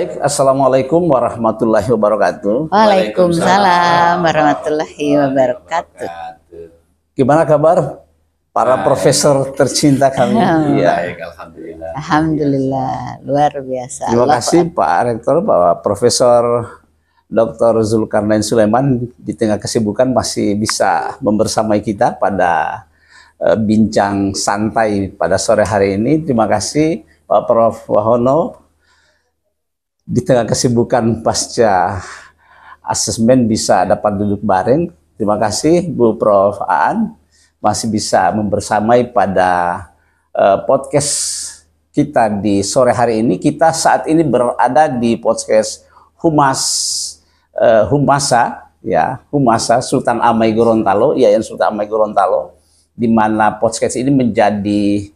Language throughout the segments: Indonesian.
Baik, Assalamualaikum warahmatullahi wabarakatuh. Waalaikumsalam warahmatullahi wabarakatuh. Gimana kabar para profesor tercinta kami? Baik, alhamdulillah. Alhamdulillah, luar biasa. Terima kasih Pak Rektor, Pak Profesor Dr. Zulkarnain Sulaiman di tengah kesibukan masih bisa membersamai kita pada bincang santai pada sore hari ini. Terima kasih Pak Prof. Wahono. Di tengah kesibukan pasca asesmen bisa dapat duduk bareng. Terima kasih Bu Prof. Aan masih bisa membersamai pada podcast kita di sore hari ini. Kita saat ini berada di podcast Humasa Sultan Amai Gorontalo, Yayan Sultan Amai Gorontalo, di mana podcast ini menjadi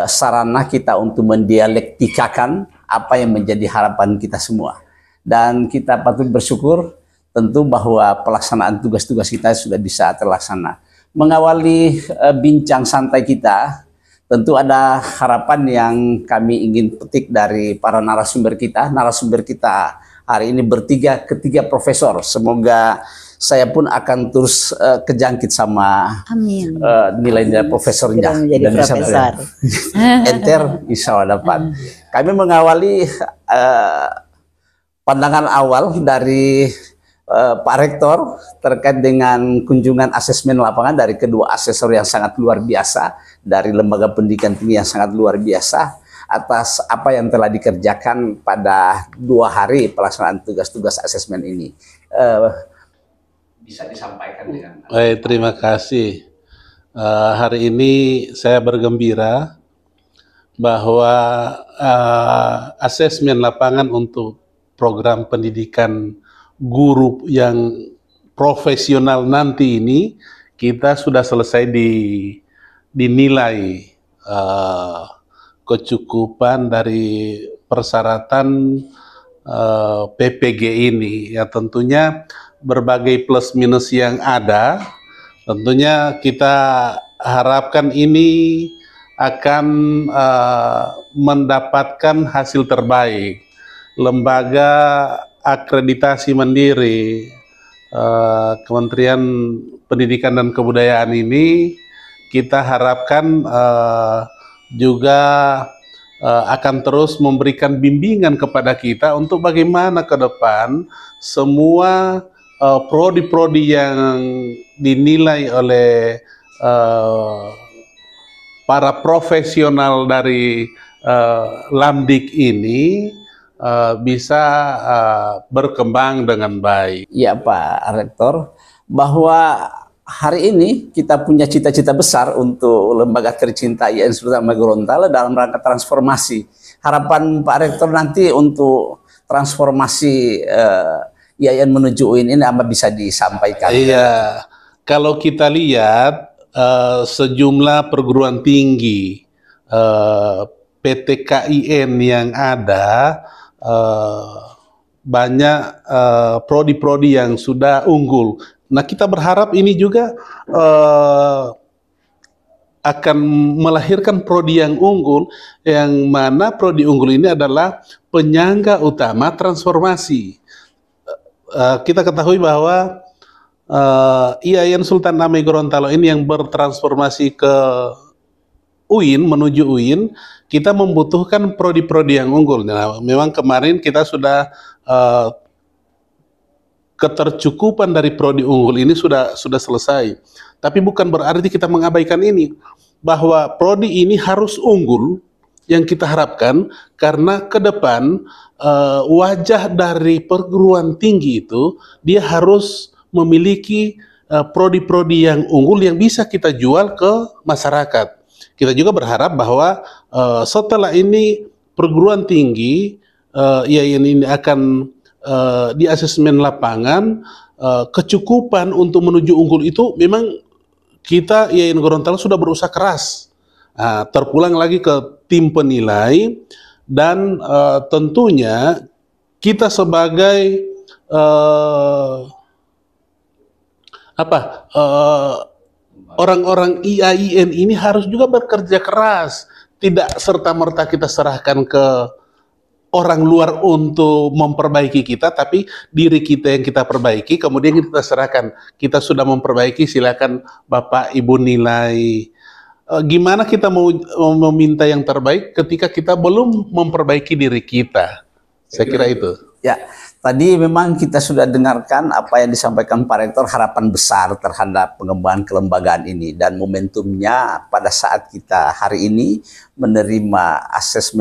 sarana kita untuk mendialektikakan apa yang menjadi harapan kita semua. Dan kita patut bersyukur tentu bahwa pelaksanaan tugas-tugas kita sudah bisa terlaksana. Mengawali bincang santai kita, tentu ada harapan yang kami ingin petik dari para narasumber kita. Narasumber kita hari ini ketiga profesor. Semoga saya pun akan terus kejangkit sama nilai-nilai profesornya dan bisa enter, insya Allah dapat. Kami mengawali pandangan awal dari Pak Rektor terkait dengan kunjungan asesmen lapangan dari kedua asesor yang sangat luar biasa dari Lembaga Pendidikan Tinggi yang sangat luar biasa atas apa yang telah dikerjakan pada 2 hari pelaksanaan tugas-tugas asesmen ini. Bisa disampaikan dengan baik, terima kasih. Hari ini saya bergembira bahwa asesmen lapangan untuk program pendidikan guru yang profesional nanti ini kita sudah selesai dinilai kecukupan dari persyaratan PPG ini. Ya tentunya berbagai plus minus yang ada, tentunya kita harapkan ini akan mendapatkan hasil terbaik. Lembaga akreditasi mandiri Kementerian Pendidikan dan Kebudayaan ini kita harapkan juga akan terus memberikan bimbingan kepada kita untuk bagaimana ke depan semua prodi-prodi yang dinilai oleh para profesional dari Lamdik ini bisa berkembang dengan baik. Ya Pak Rektor, bahwa hari ini kita punya cita-cita besar untuk lembaga tercinta Yayan Sultan Amai Gorontalo dalam rangka transformasi. Harapan Pak Rektor nanti untuk transformasi Yayan menuju UIN ini apa bisa disampaikan? Iya, kalau kita lihat sejumlah perguruan tinggi PTKIN yang ada, banyak prodi-prodi yang sudah unggul. Nah, kita berharap ini juga akan melahirkan prodi yang unggul, yang mana prodi unggul ini adalah penyangga utama transformasi. Kita ketahui bahwa Yayan Sultan Amai Gorontalo ini yang bertransformasi ke UIN, menuju UIN, kita membutuhkan prodi-prodi yang unggul. Nah, memang kemarin kita sudah ketercukupan dari prodi unggul ini sudah selesai. Tapi bukan berarti kita mengabaikan ini, bahwa prodi ini harus unggul yang kita harapkan, karena ke depan wajah dari perguruan tinggi itu dia harus memiliki prodi-prodi yang unggul yang bisa kita jual ke masyarakat. Kita juga berharap bahwa setelah ini perguruan tinggi Yayan ini akan di asesmen lapangan, kecukupan untuk menuju unggul itu memang kita Yayan Gorontalo sudah berusaha keras. Terpulang lagi ke tim penilai, dan tentunya kita sebagai orang-orang IAIN ini harus juga bekerja keras. Tidak serta-merta kita serahkan ke orang luar untuk memperbaiki kita, tapi diri kita yang kita perbaiki, kemudian kita serahkan. Kita sudah memperbaiki, silakan Bapak Ibu nilai. Gimana kita mau meminta yang terbaik ketika kita belum memperbaiki diri kita? Saya kira itu. Ya, tadi memang kita sudah dengarkan apa yang disampaikan Pak Rektor, harapan besar terhadap pengembangan kelembagaan ini, dan momentumnya pada saat kita hari ini menerima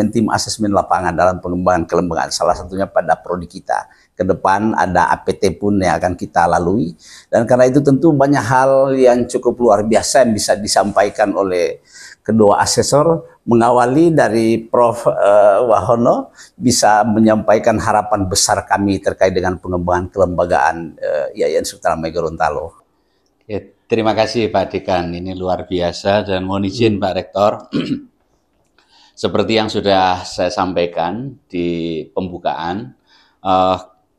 tim asesmen lapangan dalam pengembangan kelembagaan, salah satunya pada prodi kita. Ke depan ada APT pun yang akan kita lalui, dan karena itu tentu banyak hal yang cukup luar biasa yang bisa disampaikan oleh kedua asesor, mengawali dari Prof. Wahono bisa menyampaikan harapan besar kami terkait dengan pengembangan kelembagaan Yayan Sultan Amai Gorontalo. Terima kasih Pak Dekan, ini luar biasa, dan mohon izin Pak Rektor, seperti yang sudah saya sampaikan di pembukaan,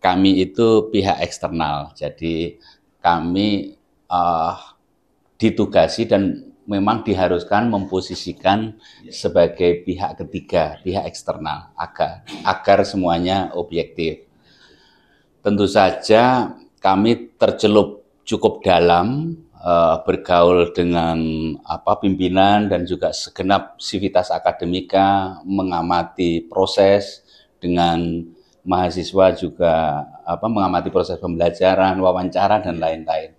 kami itu pihak eksternal, jadi kami ditugasi dan memang diharuskan memposisikan sebagai pihak ketiga, pihak eksternal, agar semuanya objektif. Tentu saja kami tercelup cukup dalam, bergaul dengan pimpinan dan juga segenap sivitas akademika, mengamati proses dengan mahasiswa, juga mengamati proses pembelajaran, wawancara, dan lain-lain.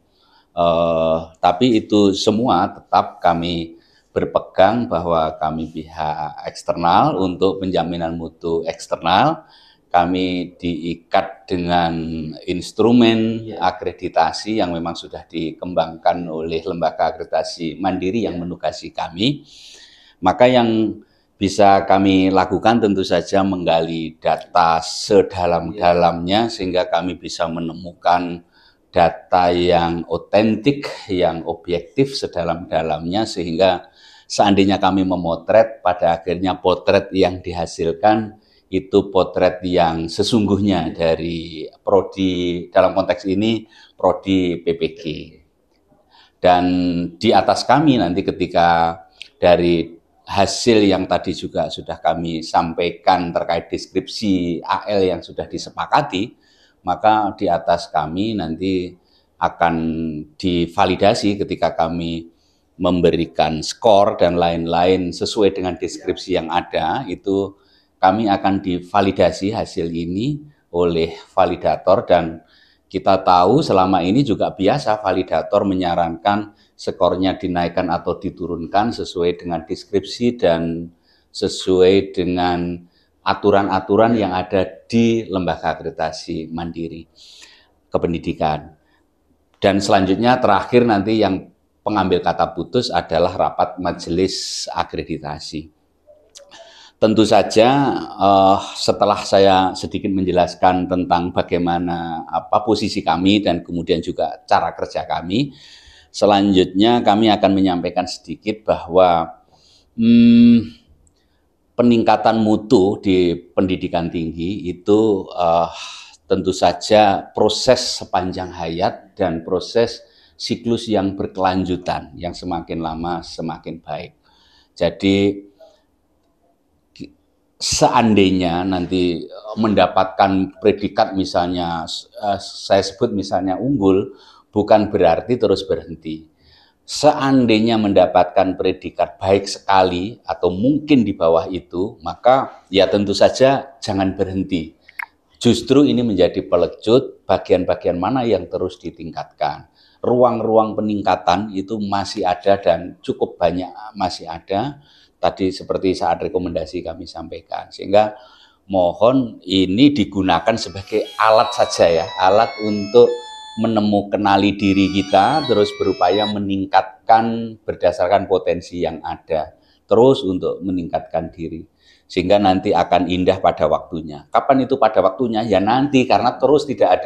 Tapi itu semua tetap kami berpegang bahwa kami pihak eksternal untuk penjaminan mutu eksternal. Kami diikat dengan instrumen akreditasi yang memang sudah dikembangkan oleh lembaga akreditasi mandiri yang menugasi kami. Maka yang bisa kami lakukan tentu saja menggali data sedalam-dalamnya sehingga kami bisa menemukan data yang otentik, yang objektif sedalam-dalamnya, sehingga seandainya kami memotret, pada akhirnya potret yang dihasilkan itu potret yang sesungguhnya dari prodi, dalam konteks ini prodi PPG. Dan di atas kami nanti ketika dari hasil yang tadi juga sudah kami sampaikan terkait deskripsi AL yang sudah disepakati, maka di atas kami nanti akan divalidasi ketika kami memberikan skor dan lain-lain sesuai dengan deskripsi yang ada, itu kami akan divalidasi hasil ini oleh validator, dan kita tahu selama ini juga biasa validator menyarankan skornya dinaikkan atau diturunkan sesuai dengan deskripsi dan sesuai dengan aturan-aturan yang ada di lembaga akreditasi mandiri kependidikan. Dan selanjutnya terakhir nanti yang pengambil kata putus adalah rapat majelis akreditasi. Tentu saja setelah saya sedikit menjelaskan tentang bagaimana posisi kami dan kemudian juga cara kerja kami, selanjutnya kami akan menyampaikan sedikit bahwa peningkatan mutu di pendidikan tinggi itu tentu saja proses sepanjang hayat dan proses siklus yang berkelanjutan, yang semakin lama semakin baik. Jadi seandainya nanti mendapatkan predikat misalnya, saya sebut misalnya unggul, bukan berarti terus berhenti. Seandainya mendapatkan predikat baik sekali atau mungkin di bawah itu, maka ya tentu saja jangan berhenti. Justru ini menjadi pelecut bagian-bagian mana yang terus ditingkatkan. Ruang-ruang peningkatan itu masih ada dan cukup banyak masih ada. Tadi seperti saat rekomendasi kami sampaikan. Sehingga mohon ini digunakan sebagai alat saja ya, alat untuk kenali diri kita, terus berupaya meningkatkan berdasarkan potensi yang ada, terus untuk meningkatkan diri, sehingga nanti akan indah pada waktunya. Kapan itu pada waktunya? Ya nanti, karena terus tidak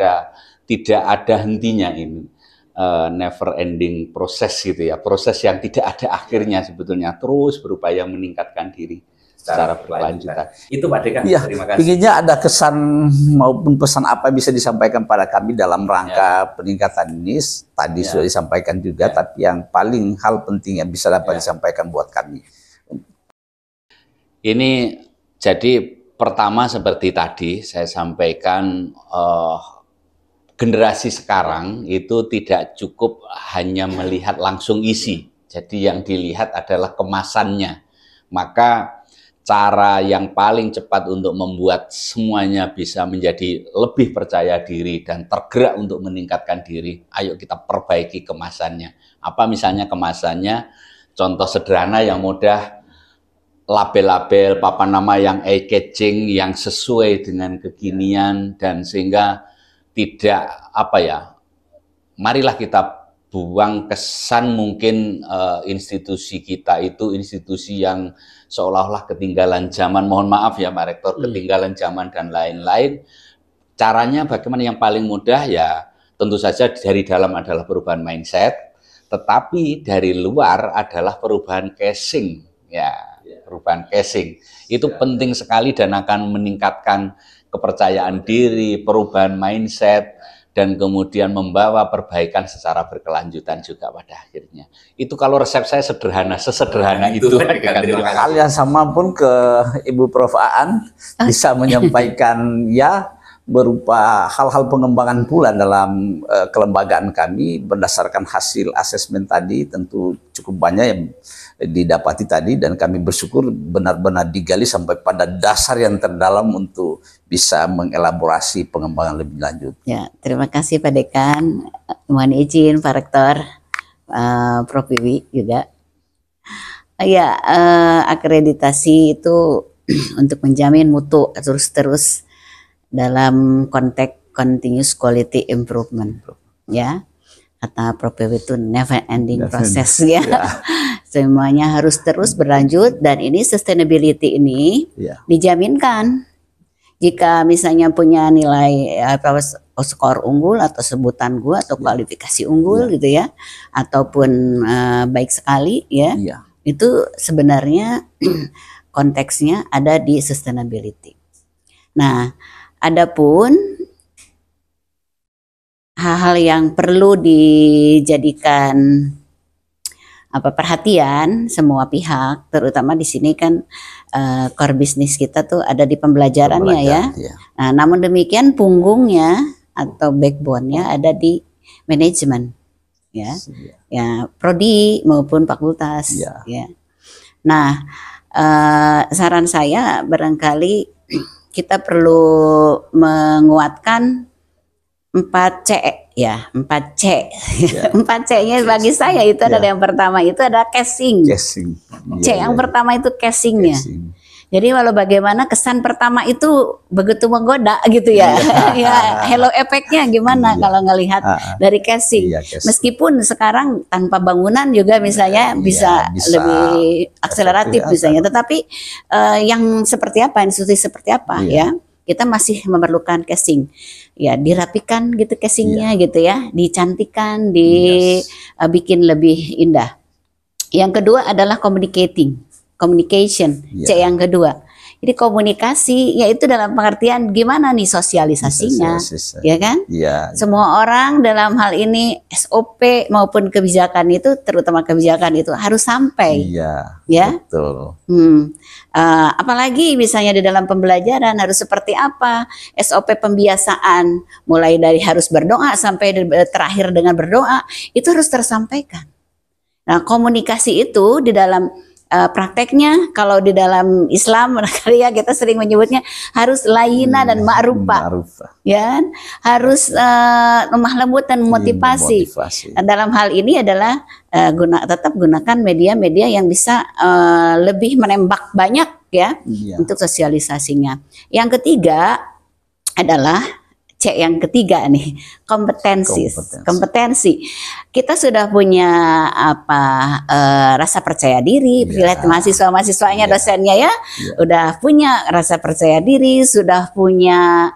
ada hentinya ini, never ending proses gitu ya, proses yang tidak ada akhirnya sebetulnya, terus berupaya meningkatkan diri secara berkelanjutan. Itu Pak Dekan, ya, terima kasih. Inginnya ada kesan maupun pesan apa bisa disampaikan pada kami dalam rangka peningkatan ini, tadi sudah disampaikan juga, tapi yang paling hal penting yang bisa dapat disampaikan buat kami. Ini jadi pertama seperti tadi saya sampaikan, generasi sekarang itu tidak cukup hanya melihat langsung isi. Jadi yang dilihat adalah kemasannya. Maka cara yang paling cepat untuk membuat semuanya bisa menjadi lebih percaya diri dan tergerak untuk meningkatkan diri, ayo kita perbaiki kemasannya. Apa misalnya kemasannya? Contoh sederhana yang mudah, label-label, papan nama yang eye-catching, yang sesuai dengan kekinian, dan sehingga tidak, apa ya, marilah kita buang kesan mungkin institusi kita itu institusi yang seolah-olah ketinggalan zaman. Mohon maaf ya Pak Rektor, ketinggalan zaman dan lain-lain. Caranya bagaimana? Yang paling mudah ya tentu saja dari dalam adalah perubahan mindset, tetapi dari luar adalah perubahan casing. Ya, perubahan casing. Itu penting sekali dan akan meningkatkan kepercayaan diri, perubahan mindset, dan kemudian membawa perbaikan secara berkelanjutan juga pada akhirnya. Itu kalau resep saya sederhana, sesederhana itu. Hal yang sama pun ke Ibu Prof. Aan bisa menyampaikan ya berupa hal-hal pengembangan pula dalam kelembagaan kami berdasarkan hasil asesmen tadi, tentu cukup banyak yang didapati tadi, dan kami bersyukur benar-benar digali sampai pada dasar yang terdalam untuk bisa mengelaborasi pengembangan lebih lanjut. Ya, terima kasih Pak Dekan. Mohon izin Pak Rektor, Prof. Wiwi juga. Ya, akreditasi itu untuk menjamin mutu terus-terus dalam konteks continuous quality improvement. Ya, kata Prof. Wiwi itu never ending proses ya. Semuanya harus terus berlanjut, dan ini sustainability ini dijaminkan. Jika misalnya punya nilai skor unggul atau sebutan gua atau kualifikasi unggul gitu ya, ataupun baik sekali ya, itu sebenarnya konteksnya ada di sustainability. Nah, adapun hal-hal yang perlu dijadikan perhatian semua pihak, terutama di sini kan core bisnis kita tuh ada di pembelajarannya ya. Nah, namun demikian punggungnya atau backbone-nya ada di manajemen ya. Ya, prodi maupun fakultas ya. Nah, saran saya barangkali kita perlu menguatkan 4C ya, 4C. 4C-nya bagi saya itu adalah yang pertama itu ada casing. C yang pertama itu casingnya. Jadi walau bagaimana kesan pertama itu begitu menggoda gitu ya. Ya, hello efeknya gimana kalau ngelihat dari casing. Meskipun sekarang tanpa bangunan juga misalnya bisa lebih akseleratif misalnya, tetapi yang seperti apa, institusi seperti apa ya, kita masih memerlukan casing. Ya, dirapikan gitu casingnya gitu ya, dicantikan, dibikin lebih indah. Yang kedua adalah communication, C yang kedua. Jadi komunikasi, yaitu dalam pengertian gimana nih sosialisasinya, ya kan? Semua orang dalam hal ini SOP maupun kebijakan itu, terutama kebijakan itu harus sampai, ya. Betul. Apalagi misalnya di dalam pembelajaran harus seperti apa, SOP pembiasaan, mulai dari harus berdoa sampai terakhir dengan berdoa, itu harus tersampaikan. Nah, komunikasi itu di dalam prakteknya, kalau di dalam Islam barangkali ya kita sering menyebutnya harus layina dan ma'rufa, ya, harus lemah lembut dan memotivasi. Dalam hal ini adalah tetap gunakan media-media yang bisa lebih menembak banyak ya untuk sosialisasinya. Yang ketiga adalah C yang ketiga nih, kompetensi. Kita sudah punya rasa percaya diri, lihat mahasiswa-mahasiswanya, dosennya ya, udah punya rasa percaya diri, sudah punya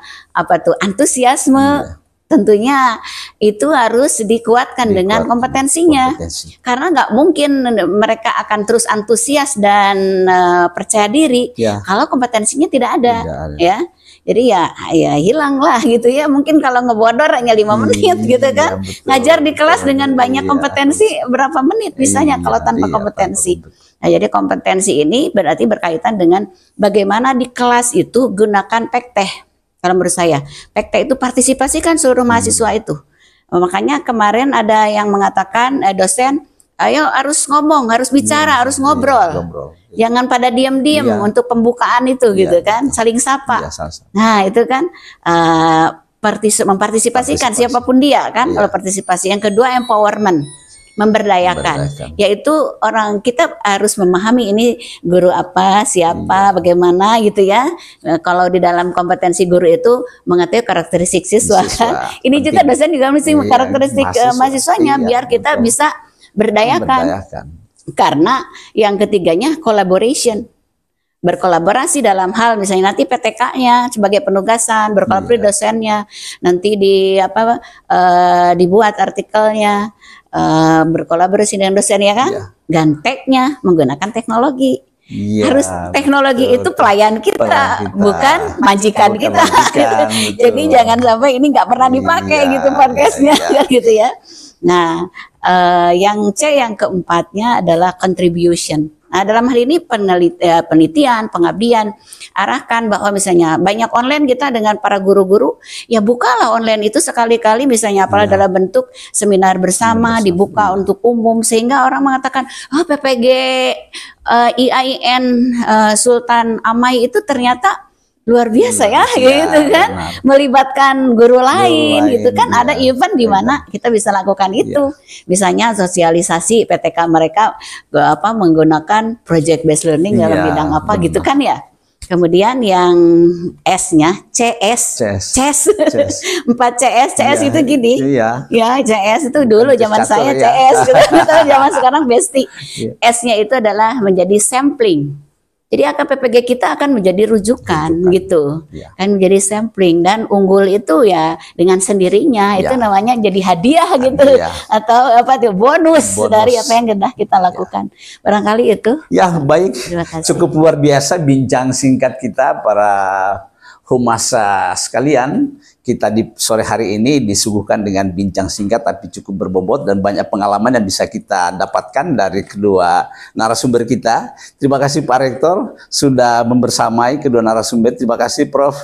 antusiasme. Tentunya itu harus dikuatkan dengan kompetensinya. Karena nggak mungkin mereka akan terus antusias dan percaya diri kalau kompetensinya tidak ada. Ya. Jadi ya hilang lah gitu ya. Mungkin kalau ngebodor hanya 5 menit gitu kan. Ngajar di kelas dengan banyak kompetensi berapa menit misalnya kalau tanpa kompetensi. Nah, jadi kompetensi ini berarti berkaitan dengan bagaimana di kelas itu gunakan PEKTEH. Kalau menurut saya, PEKTEH itu partisipasikan seluruh mahasiswa itu. Makanya kemarin ada yang mengatakan dosen, ayo harus ngomong, harus bicara, harus ngobrol. Jangan pada diam-diam untuk pembukaan itu gitu kan, saling sapa. Nah, itu kan mempartisipasikan siapapun dia kan, kalau partisipasi. Yang kedua empowerment. Memberdayakan, yaitu orang kita harus memahami ini guru apa, siapa, bagaimana gitu ya. Kalau di dalam kompetensi guru itu mengetahui karakteristik siswa kan. Ini juga dosen juga mesti karakteristik mahasiswanya biar kita bisa berdayakan. Karena yang ketiganya collaboration. Berkolaborasi dalam hal misalnya nanti PTK-nya sebagai penugasan, berkolaborasi dosennya, nanti dibuat artikelnya, berkolaborasi dengan dosen ya kan, ganteknya menggunakan teknologi. Harus teknologi itu pelayan kita, bukan majikan kita. Jadi jangan sampai ini nggak pernah dipakai gitu podcastnya gitu ya. Nah, yang C yang keempatnya adalah contribution. Nah, dalam hal ini penelitian, pengabdian, arahkan bahwa misalnya banyak online kita dengan para guru-guru, ya bukalah online itu sekali-kali misalnya apalagi dalam bentuk seminar bersama, dibuka untuk umum sehingga orang mengatakan, PPG IAIN Sultan Amai itu ternyata luar biasa ya gitu kan, melibatkan guru lain gitu kan, ada event di mana kita bisa lakukan itu, misalnya sosialisasi PTK mereka menggunakan project based learning dalam bidang apa gitu kan ya. Kemudian yang S-nya CS 4 CS itu gini ya, CS itu dulu zaman saya CS gitu. Zaman sekarang Besti. S-nya itu adalah menjadi sampling. Jadi PPG kita akan menjadi rujukan gitu, kan menjadi sampling, dan unggul itu ya dengan sendirinya itu namanya jadi hadiah gitu, atau bonus dari apa yang sudah kita lakukan. Barangkali itu. Ya baik, cukup luar biasa bincang singkat kita para humasa sekalian. Kita di sore hari ini disuguhkan dengan bincang singkat tapi cukup berbobot dan banyak pengalaman yang bisa kita dapatkan dari kedua narasumber kita. Terima kasih Pak Rektor sudah membersamai kedua narasumber. Terima kasih Prof.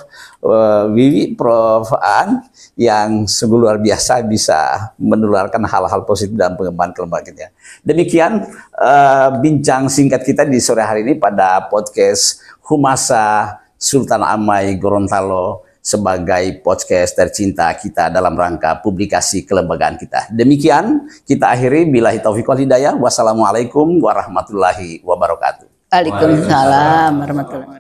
Wiwi, Prof. Aan yang sungguh luar biasa bisa menularkan hal-hal positif dalam pengembangan kelembagaan kita. Demikian bincang singkat kita di sore hari ini pada podcast Humasa Sultan Amai Gorontalo sebagai podcast tercinta kita dalam rangka publikasi kelembagaan kita. Demikian kita akhiri, billahi taufiq wal hidayah. Wassalamualaikum warahmatullahi wabarakatuh. Waalaikumsalam warahmatullahi wabarakatuh.